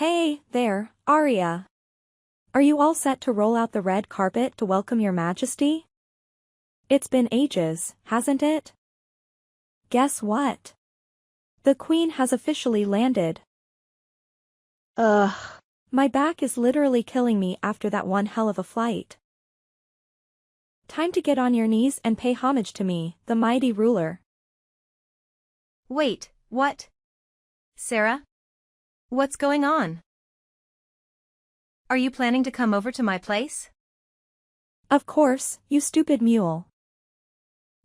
Hey, there, Arya. Are you all set to roll out the red carpet to welcome your majesty? It's been ages, hasn't it? Guess what? The queen has officially landed. Ugh. My back is literally killing me after that one hell of a flight. Time to get on your knees and pay homage to me, the mighty ruler. Wait, what? Sarah? What's going on? Are you planning to come over to my place? Of course, you stupid mule.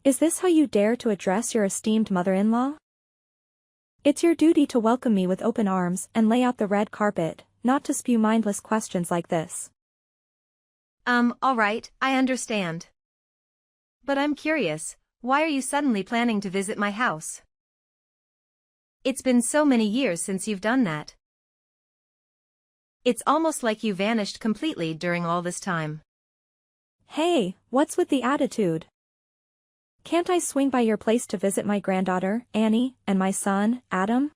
Is this how you dare to address your esteemed mother-in-law? It's your duty to welcome me with open arms and lay out the red carpet, not to spew mindless questions like this. All right, I understand. But I'm curious, why are you suddenly planning to visit my house? It's been so many years since you've done that. It's almost like you vanished completely during all this time. Hey, what's with the attitude? Can't I swing by your place to visit my granddaughter, Annie, and my son, Adam?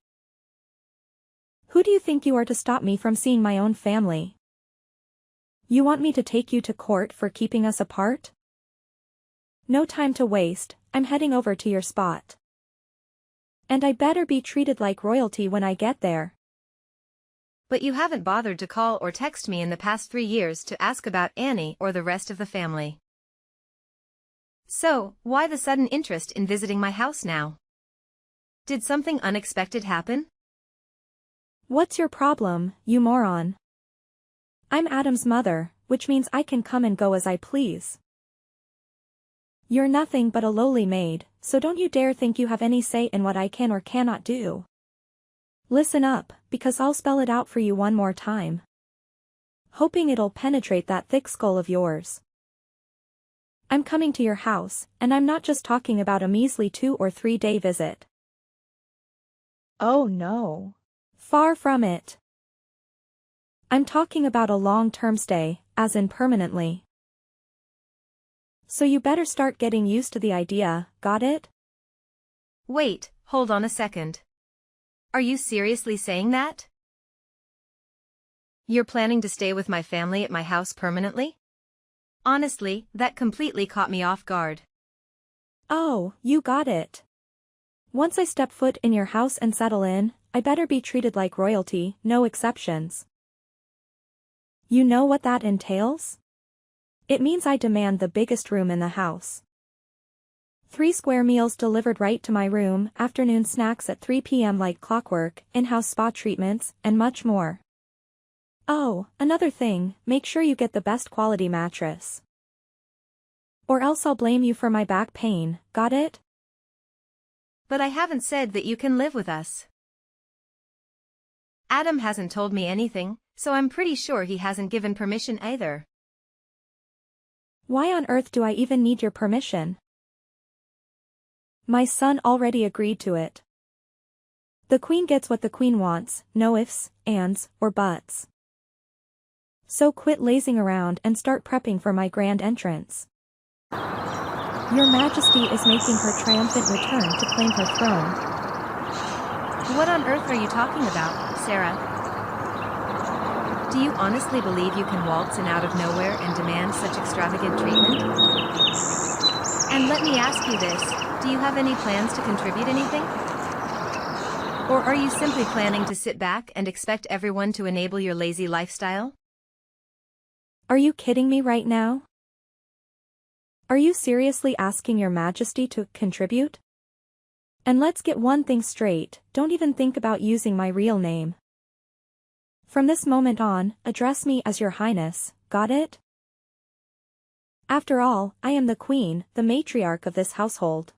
Who do you think you are to stop me from seeing my own family? You want me to take you to court for keeping us apart? No time to waste, I'm heading over to your spot. And I better be treated like royalty when I get there. But you haven't bothered to call or text me in the past 3 years to ask about Annie or the rest of the family. So, why the sudden interest in visiting my house now? Did something unexpected happen? What's your problem, you moron? I'm Adam's mother, which means I can come and go as I please. You're nothing but a lowly maid, so don't you dare think you have any say in what I can or cannot do. Listen up, because I'll spell it out for you one more time. Hoping it'll penetrate that thick skull of yours. I'm coming to your house, and I'm not just talking about a measly 2 or 3 day visit. Oh no. Far from it. I'm talking about a long-term stay, as in permanently. So you better start getting used to the idea, got it? Wait, hold on a second. Are you seriously saying that? You're planning to stay with my family at my house permanently? Honestly, that completely caught me off guard. Oh, you got it. Once I step foot in your house and settle in, I better be treated like royalty, no exceptions. You know what that entails? It means I demand the biggest room in the house. 3 square meals delivered right to my room, afternoon snacks at 3 p.m. like clockwork, in-house spa treatments, and much more. Oh, another thing, make sure you get the best quality mattress. Or else I'll blame you for my back pain, got it? But I haven't said that you can live with us. Adam hasn't told me anything, so I'm pretty sure he hasn't given permission either. Why on earth do I even need your permission? My son already agreed to it. The queen gets what the queen wants, no ifs, ands, or buts. So quit lazing around and start prepping for my grand entrance. Your Majesty is making her triumphant return to claim her throne. What on earth are you talking about, Sarah? Do you honestly believe you can waltz in out of nowhere and demand such extravagant treatment? And let me ask you this, do you have any plans to contribute anything? Or are you simply planning to sit back and expect everyone to enable your lazy lifestyle? Are you kidding me right now? Are you seriously asking your Majesty to contribute? And let's get one thing straight, don't even think about using my real name. From this moment on, address me as Your Highness, got it? After all, I am the queen, the matriarch of this household.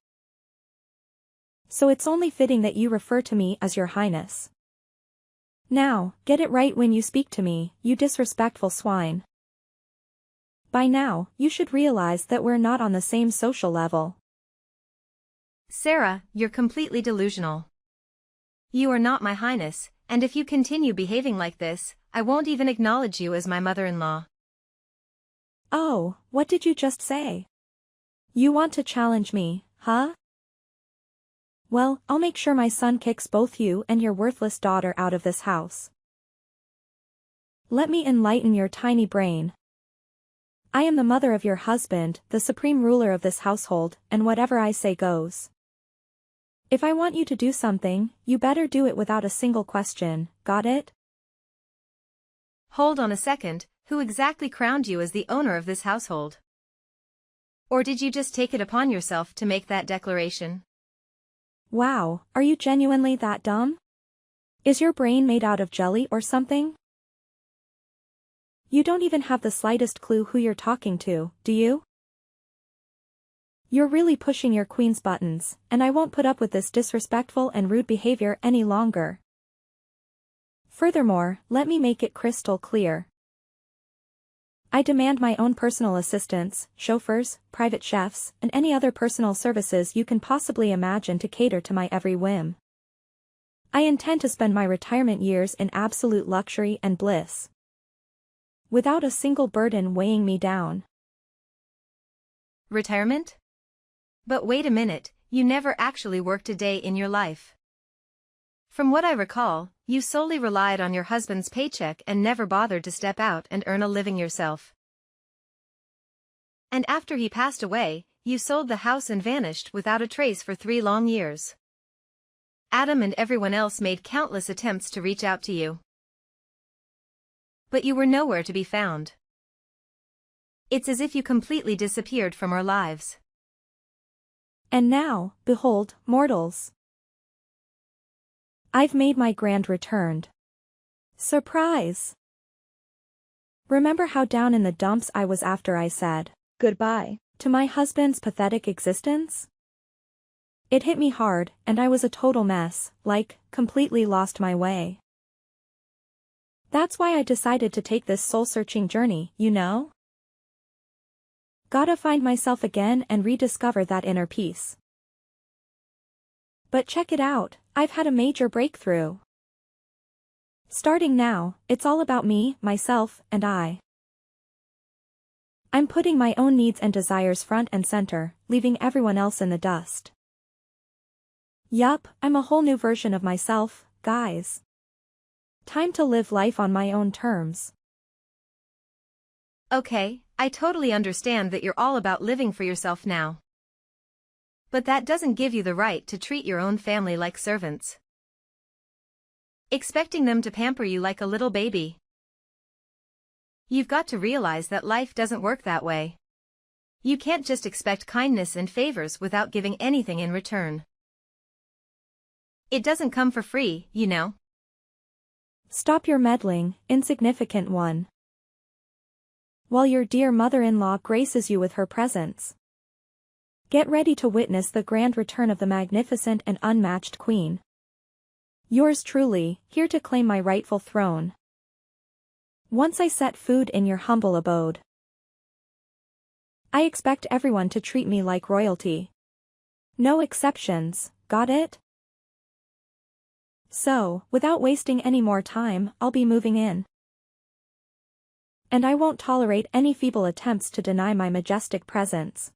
So it's only fitting that you refer to me as Your Highness. Now, get it right when you speak to me, you disrespectful swine. By now, you should realize that we're not on the same social level. Sarah, you're completely delusional. You are not my highness, and if you continue behaving like this, I won't even acknowledge you as my mother-in-law. Oh, what did you just say? You want to challenge me, huh? Well, I'll make sure my son kicks both you and your worthless daughter out of this house. Let me enlighten your tiny brain. I am the mother of your husband, the supreme ruler of this household, and whatever I say goes. If I want you to do something, you better do it without a single question, got it? Hold on a second, who exactly crowned you as the owner of this household? Or did you just take it upon yourself to make that declaration? Wow, are you genuinely that dumb? Is your brain made out of jelly or something? You don't even have the slightest clue who you're talking to, do you? You're really pushing your queen's buttons, and I won't put up with this disrespectful and rude behavior any longer. Furthermore, let me make it crystal clear. I demand my own personal assistants, chauffeurs, private chefs, and any other personal services you can possibly imagine to cater to my every whim. I intend to spend my retirement years in absolute luxury and bliss, without a single burden weighing me down. Retirement? But wait a minute, you never actually worked a day in your life. From what I recall, you solely relied on your husband's paycheck and never bothered to step out and earn a living yourself. And after he passed away, you sold the house and vanished without a trace for 3 long years. Adam and everyone else made countless attempts to reach out to you, but you were nowhere to be found. It's as if you completely disappeared from our lives. And now, behold, mortals, I've made my grand return. Surprise! Remember how down in the dumps I was after I said goodbye to my husband's pathetic existence? It hit me hard, and I was a total mess, like, completely lost my way. That's why I decided to take this soul-searching journey, you know? Gotta find myself again and rediscover that inner peace. But check it out, I've had a major breakthrough. Starting now, it's all about me, myself, and I. I'm putting my own needs and desires front and center, leaving everyone else in the dust. Yup, I'm a whole new version of myself, guys. Time to live life on my own terms. Okay, I totally understand that you're all about living for yourself now. But that doesn't give you the right to treat your own family like servants, expecting them to pamper you like a little baby. You've got to realize that life doesn't work that way. You can't just expect kindness and favors without giving anything in return. It doesn't come for free, you know. Stop your meddling, insignificant one. While your dear mother-in-law graces you with her presence, get ready to witness the grand return of the magnificent and unmatched queen. Yours truly, here to claim my rightful throne. Once I set foot in your humble abode, I expect everyone to treat me like royalty. No exceptions, got it? So, without wasting any more time, I'll be moving in. And I won't tolerate any feeble attempts to deny my majestic presence.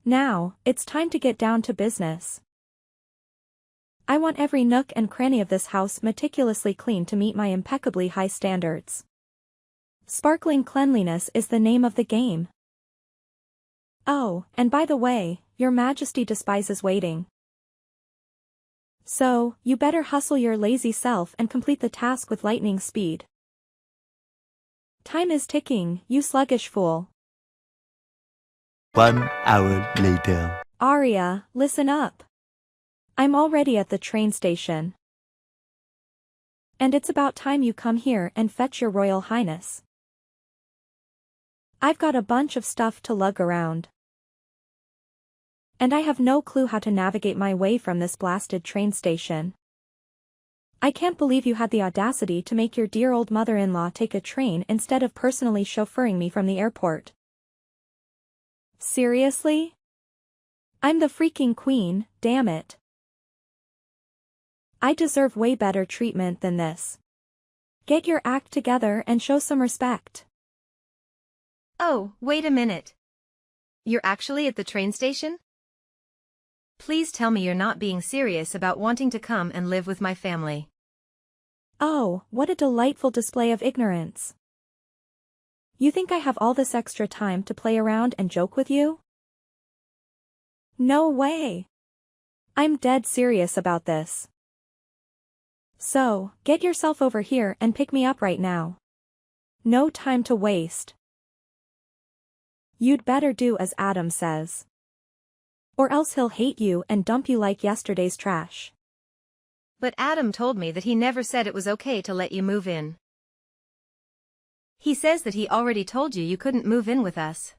Now, it's time to get down to business. I want every nook and cranny of this house meticulously cleaned to meet my impeccably high standards. Sparkling cleanliness is the name of the game. Oh, and by the way, Your Majesty despises waiting. So, you better hustle your lazy self and complete the task with lightning speed. Time is ticking, you sluggish fool. 1 hour later. Arya, listen up. I'm already at the train station. And it's about time you come here and fetch your Royal Highness. I've got a bunch of stuff to lug around. And I have no clue how to navigate my way from this blasted train station. I can't believe you had the audacity to make your dear old mother-in-law take a train instead of personally chauffeuring me from the airport. Seriously? I'm the freaking queen, damn it. I deserve way better treatment than this. Get your act together and show some respect. Oh, wait a minute. You're actually at the train station? Please tell me you're not being serious about wanting to come and live with my family. Oh, what a delightful display of ignorance. You think I have all this extra time to play around and joke with you? No way. I'm dead serious about this. So, get yourself over here and pick me up right now. No time to waste. You'd better do as Adam says. Or else he'll hate you and dump you like yesterday's trash. But Adam told me that he never said it was okay to let you move in. He says that he already told you you couldn't move in with us.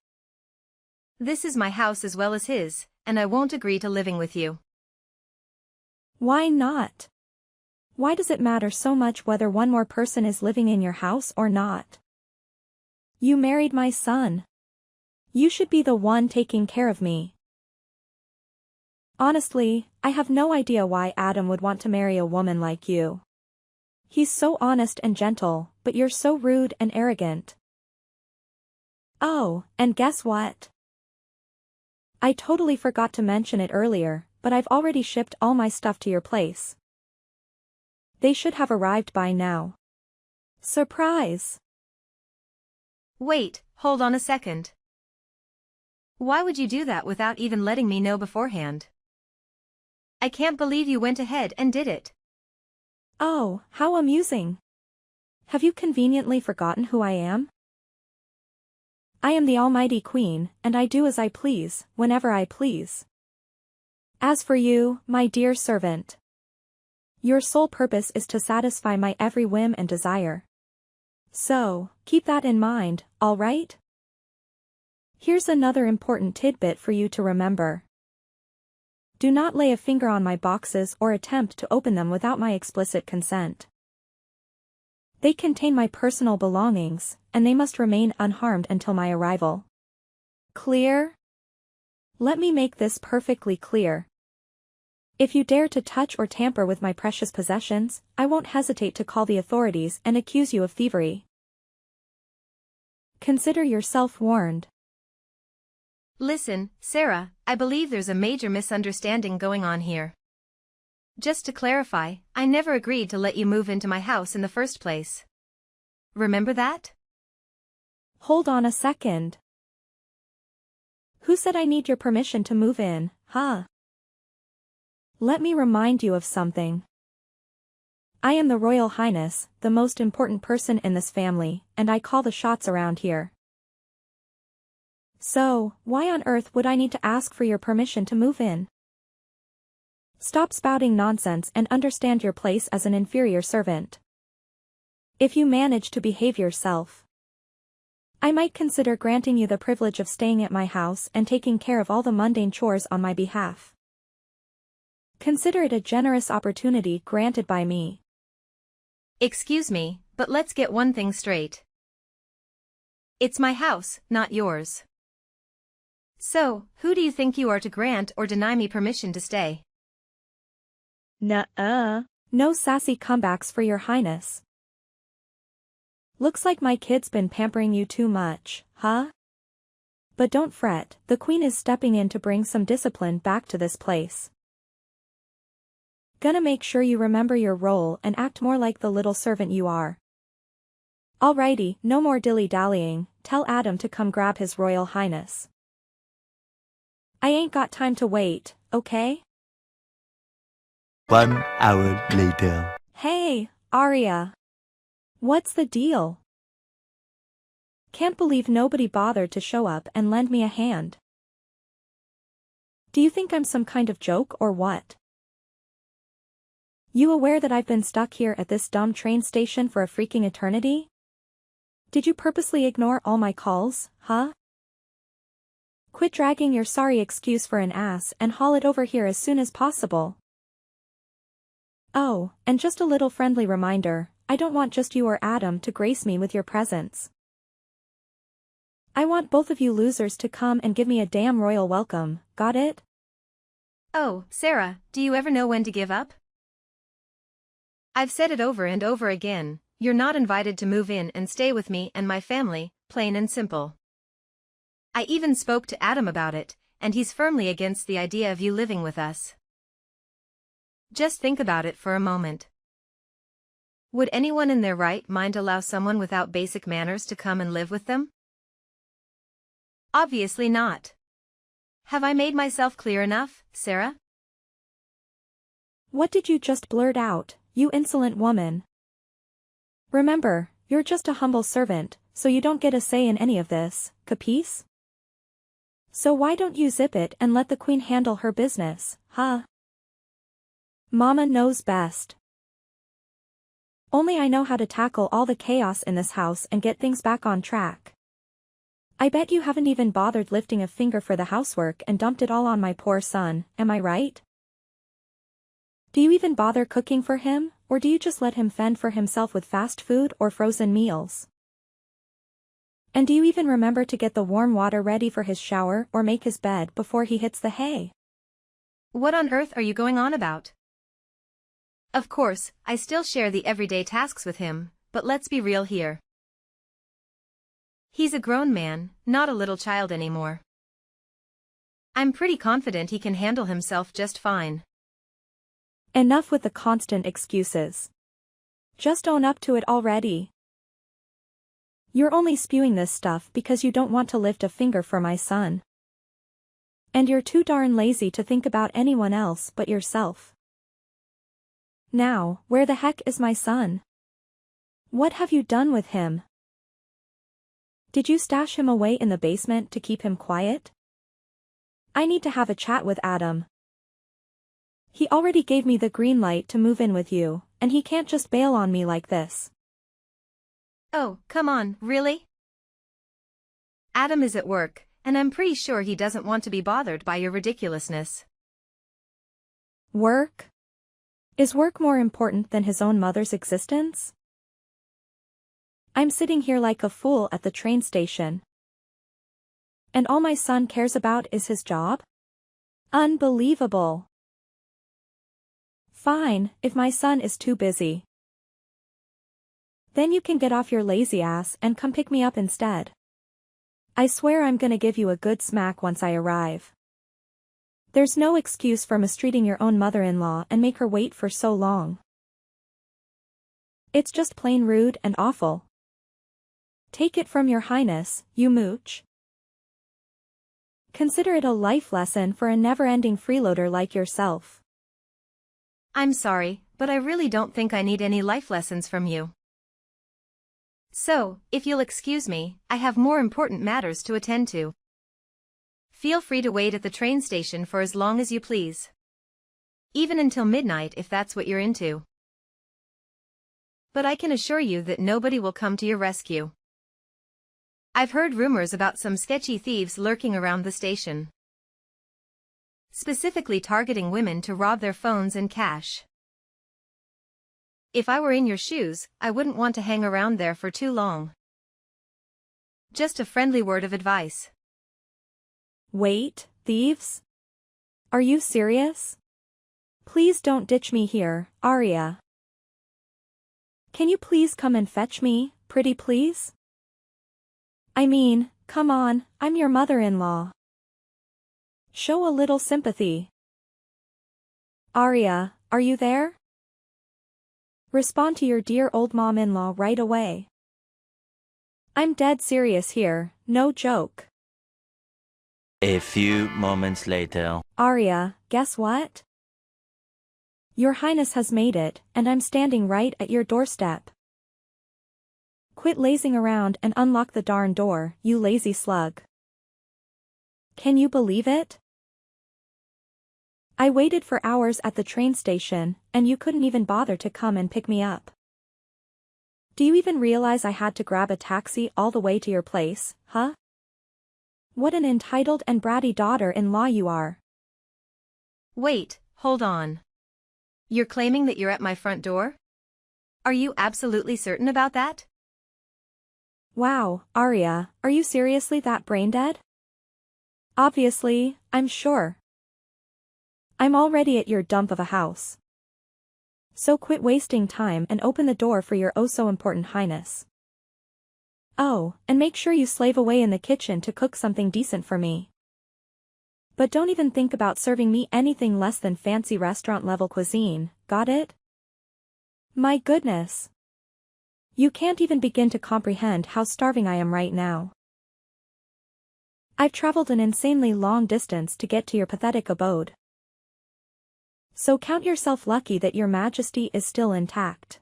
This is my house as well as his, and I won't agree to living with you. Why not? Why does it matter so much whether one more person is living in your house or not? You married my son. You should be the one taking care of me. Honestly, I have no idea why Adam would want to marry a woman like you. He's so honest and gentle, but you're so rude and arrogant. Oh, and guess what? I totally forgot to mention it earlier, but I've already shipped all my stuff to your place. They should have arrived by now. Surprise! Wait, hold on a second. Why would you do that without even letting me know beforehand? I can't believe you went ahead and did it. Oh, how amusing. Have you conveniently forgotten who I am? I am the Almighty Queen, and I do as I please, whenever I please. As for you, my dear servant, your sole purpose is to satisfy my every whim and desire. So, keep that in mind, all right? Here's another important tidbit for you to remember. Do not lay a finger on my boxes or attempt to open them without my explicit consent. They contain my personal belongings, and they must remain unharmed until my arrival. Clear? Let me make this perfectly clear. If you dare to touch or tamper with my precious possessions, I won't hesitate to call the authorities and accuse you of thievery. Consider yourself warned. Listen, Sarah, I believe there's a major misunderstanding going on here. Just to clarify, I never agreed to let you move into my house in the first place. Remember that? Hold on a second. Who said I need your permission to move in, huh? Let me remind you of something. I am the Royal Highness, the most important person in this family, and I call the shots around here. So, why on earth would I need to ask for your permission to move in? Stop spouting nonsense and understand your place as an inferior servant. If you manage to behave yourself, I might consider granting you the privilege of staying at my house and taking care of all the mundane chores on my behalf. Consider it a generous opportunity granted by me. Excuse me, but let's get one thing straight. It's my house, not yours. So, who do you think you are to grant or deny me permission to stay? Nuh-uh. No sassy comebacks for your highness. Looks like my kid's been pampering you too much, huh? But don't fret, the queen is stepping in to bring some discipline back to this place. Gonna make sure you remember your role and act more like the little servant you are. Alrighty, no more dilly-dallying, tell Adam to come grab his Royal Highness. I ain't got time to wait, okay? 1 hour later. Hey, Arya. What's the deal? Can't believe nobody bothered to show up and lend me a hand. Do you think I'm some kind of joke or what? You aware that I've been stuck here at this dumb train station for a freaking eternity? Did you purposely ignore all my calls, huh? Quit dragging your sorry excuse for an ass and haul it over here as soon as possible. Oh, and just a little friendly reminder, I don't want just you or Adam to grace me with your presence. I want both of you losers to come and give me a damn royal welcome, got it? Oh, Sarah, do you ever know when to give up? I've said it over and over again, you're not invited to move in and stay with me and my family, plain and simple. I even spoke to Adam about it, and he's firmly against the idea of you living with us. Just think about it for a moment. Would anyone in their right mind allow someone without basic manners to come and live with them? Obviously not. Have I made myself clear enough, Sarah? What did you just blurt out, you insolent woman? Remember, you're just a humble servant, so you don't get a say in any of this, capice? So why don't you zip it and let the queen handle her business, huh? Mama knows best. Only I know how to tackle all the chaos in this house and get things back on track. I bet you haven't even bothered lifting a finger for the housework and dumped it all on my poor son, am I right? Do you even bother cooking for him, or do you just let him fend for himself with fast food or frozen meals? And do you even remember to get the warm water ready for his shower or make his bed before he hits the hay? What on earth are you going on about? Of course, I still share the everyday tasks with him, but let's be real here. He's a grown man, not a little child anymore. I'm pretty confident he can handle himself just fine. Enough with the constant excuses. Just own up to it already. You're only spewing this stuff because you don't want to lift a finger for my son. And you're too darn lazy to think about anyone else but yourself. Now, where the heck is my son? What have you done with him? Did you stash him away in the basement to keep him quiet? I need to have a chat with Adam. He already gave me the green light to move in with you, and he can't just bail on me like this. Oh, come on, really? Adam is at work, and I'm pretty sure he doesn't want to be bothered by your ridiculousness. Work? Is work more important than his own mother's existence? I'm sitting here like a fool at the train station. And all my son cares about is his job? Unbelievable. Fine, if my son is too busy. Then you can get off your lazy ass and come pick me up instead. I swear I'm gonna give you a good smack once I arrive. There's no excuse for mistreating your own mother-in-law and make her wait for so long. It's just plain rude and awful. Take it from your highness, you mooch. Consider it a life lesson for a never-ending freeloader like yourself. I'm sorry, but I really don't think I need any life lessons from you. So, if you'll excuse me, I have more important matters to attend to. Feel free to wait at the train station for as long as you please. Even until midnight if that's what you're into. But I can assure you that nobody will come to your rescue. I've heard rumors about some sketchy thieves lurking around the station. Specifically targeting women to rob their phones and cash. If I were in your shoes, I wouldn't want to hang around there for too long. Just a friendly word of advice. Wait, thieves? Are you serious? Please don't ditch me here, Arya. Can you please come and fetch me, pretty please? I mean, come on, I'm your mother-in-law. Show a little sympathy. Arya, are you there? Respond to your dear old mom-in-law right away. I'm dead serious here, no joke. A few moments later. Arya, guess what? Your Highness has made it, and I'm standing right at your doorstep. Quit lazing around and unlock the darn door, you lazy slug. Can you believe it? I waited for hours at the train station, and you couldn't even bother to come and pick me up. Do you even realize I had to grab a taxi all the way to your place, huh? What an entitled and bratty daughter-in-law you are. Wait, hold on. You're claiming that you're at my front door? Are you absolutely certain about that? Wow, Arya, are you seriously that brain-dead? Obviously, I'm sure. I'm already at your dump of a house. So quit wasting time and open the door for your oh-so-important highness. Oh, and make sure you slave away in the kitchen to cook something decent for me. But don't even think about serving me anything less than fancy restaurant-level cuisine, got it? My goodness. You can't even begin to comprehend how starving I am right now. I've traveled an insanely long distance to get to your pathetic abode. So count yourself lucky that your majesty is still intact.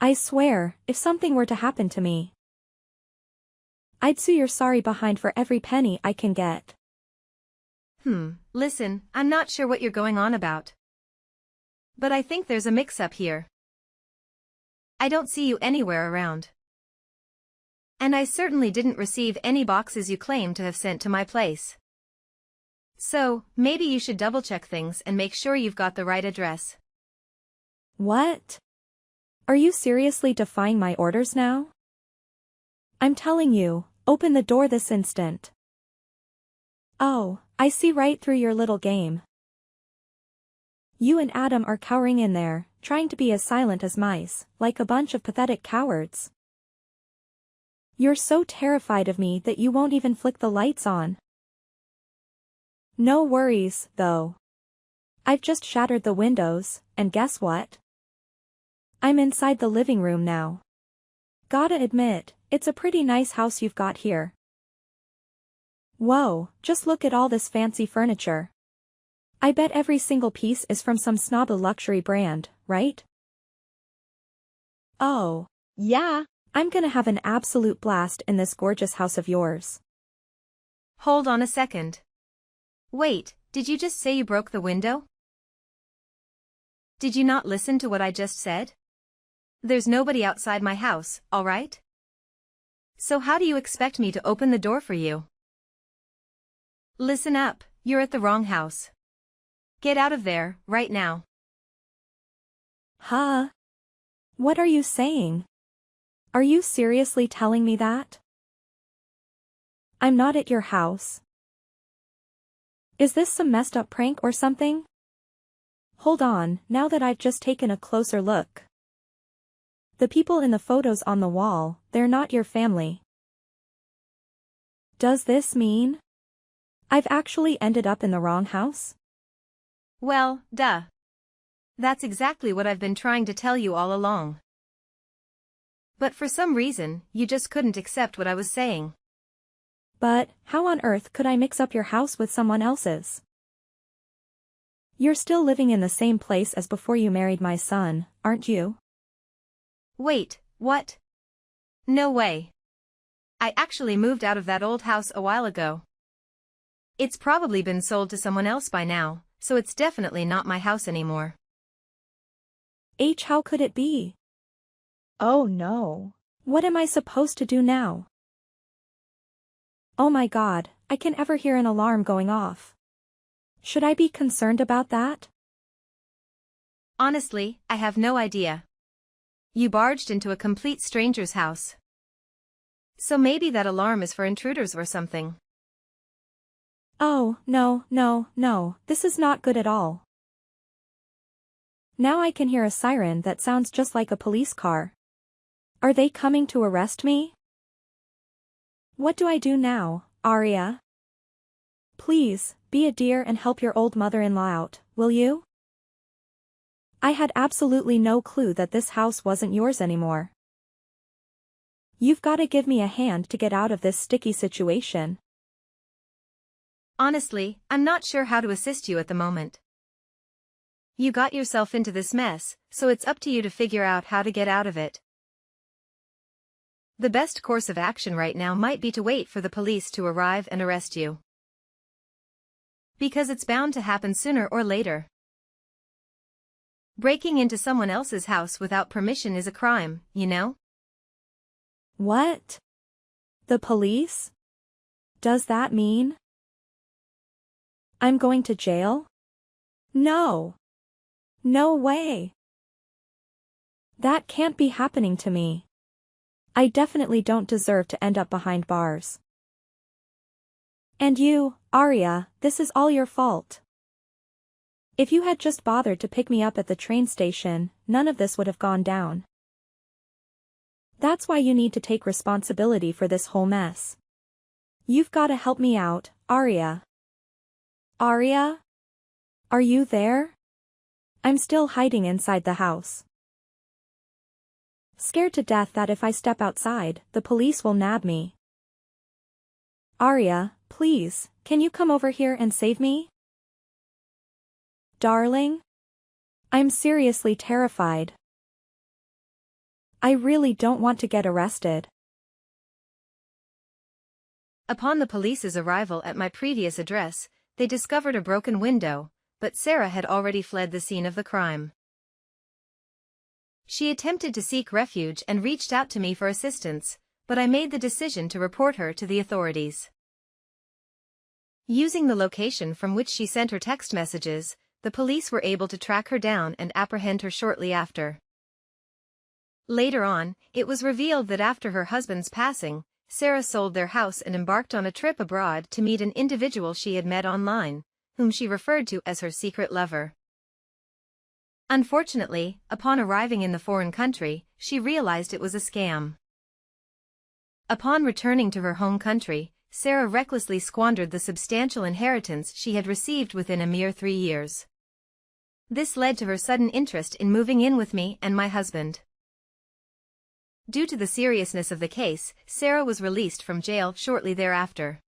I swear, if something were to happen to me, I'd sue your sorry behind for every penny I can get. Listen, I'm not sure what you're going on about. But I think there's a mix-up here. I don't see you anywhere around. And I certainly didn't receive any boxes you claim to have sent to my place. So, maybe you should double-check things and make sure you've got the right address. What? Are you seriously defying my orders now? I'm telling you, open the door this instant. Oh, I see right through your little game. You and Adam are cowering in there, trying to be as silent as mice, like a bunch of pathetic cowards. You're so terrified of me that you won't even flick the lights on. No worries, though. I've just shattered the windows, and guess what? I'm inside the living room now. Gotta admit, it's a pretty nice house you've got here. Whoa, just look at all this fancy furniture. I bet every single piece is from some snobby luxury brand, right? Oh, yeah, I'm gonna have an absolute blast in this gorgeous house of yours. Hold on a second. Wait, did you just say you broke the window? Did you not listen to what I just said? There's nobody outside my house, all right? So how do you expect me to open the door for you? Listen up, you're at the wrong house. Get out of there, right now. Huh? What are you saying? Are you seriously telling me that? I'm not at your house. Is this some messed up prank or something? Hold on, now that I've just taken a closer look. The people in the photos on the wall, they're not your family. Does this mean I've actually ended up in the wrong house? Well, duh. That's exactly what I've been trying to tell you all along. But for some reason, you just couldn't accept what I was saying. But, how on earth could I mix up your house with someone else's? You're still living in the same place as before you married my son, aren't you? Wait, what? No way. I actually moved out of that old house a while ago. It's probably been sold to someone else by now, so it's definitely not my house anymore. How could it be? Oh no. What am I supposed to do now? Oh my God, I can ever hear an alarm going off. Should I be concerned about that? Honestly, I have no idea. You barged into a complete stranger's house. So maybe that alarm is for intruders or something. Oh, no, this is not good at all. Now I can hear a siren that sounds just like a police car. Are they coming to arrest me? What do I do now, Arya? Please, be a dear and help your old mother-in-law out, will you? I had absolutely no clue that this house wasn't yours anymore. You've got to give me a hand to get out of this sticky situation. Honestly, I'm not sure how to assist you at the moment. You got yourself into this mess, so it's up to you to figure out how to get out of it. The best course of action right now might be to wait for the police to arrive and arrest you. Because it's bound to happen sooner or later. Breaking into someone else's house without permission is a crime, you know? What? The police? Does that mean I'm going to jail? No. No way. That can't be happening to me. I definitely don't deserve to end up behind bars. And you, Arya, this is all your fault. If you had just bothered to pick me up at the train station, none of this would have gone down. That's why you need to take responsibility for this whole mess. You've got to help me out, Arya. Arya? Are you there? I'm still hiding inside the house. Scared to death that if I step outside, the police will nab me. Arya, please, can you come over here and save me? Darling? I'm seriously terrified. I really don't want to get arrested. Upon the police's arrival at my previous address, they discovered a broken window, but Sarah had already fled the scene of the crime. She attempted to seek refuge and reached out to me for assistance, but I made the decision to report her to the authorities. Using the location from which she sent her text messages, the police were able to track her down and apprehend her shortly after. Later on, it was revealed that after her husband's passing, Sarah sold their house and embarked on a trip abroad to meet an individual she had met online, whom she referred to as her secret lover. Unfortunately, upon arriving in the foreign country, she realized it was a scam. Upon returning to her home country, Sarah recklessly squandered the substantial inheritance she had received within a mere 3 years. This led to her sudden interest in moving in with me and my husband. Due to the seriousness of the case, Sarah was released from jail shortly thereafter.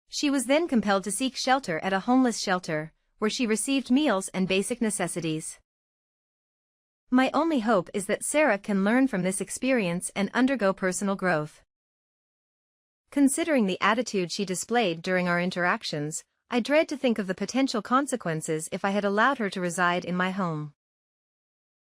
She was then compelled to seek shelter at a homeless shelter, where she received meals and basic necessities. My only hope is that Sarah can learn from this experience and undergo personal growth. Considering the attitude she displayed during our interactions, I dread to think of the potential consequences if I had allowed her to reside in my home.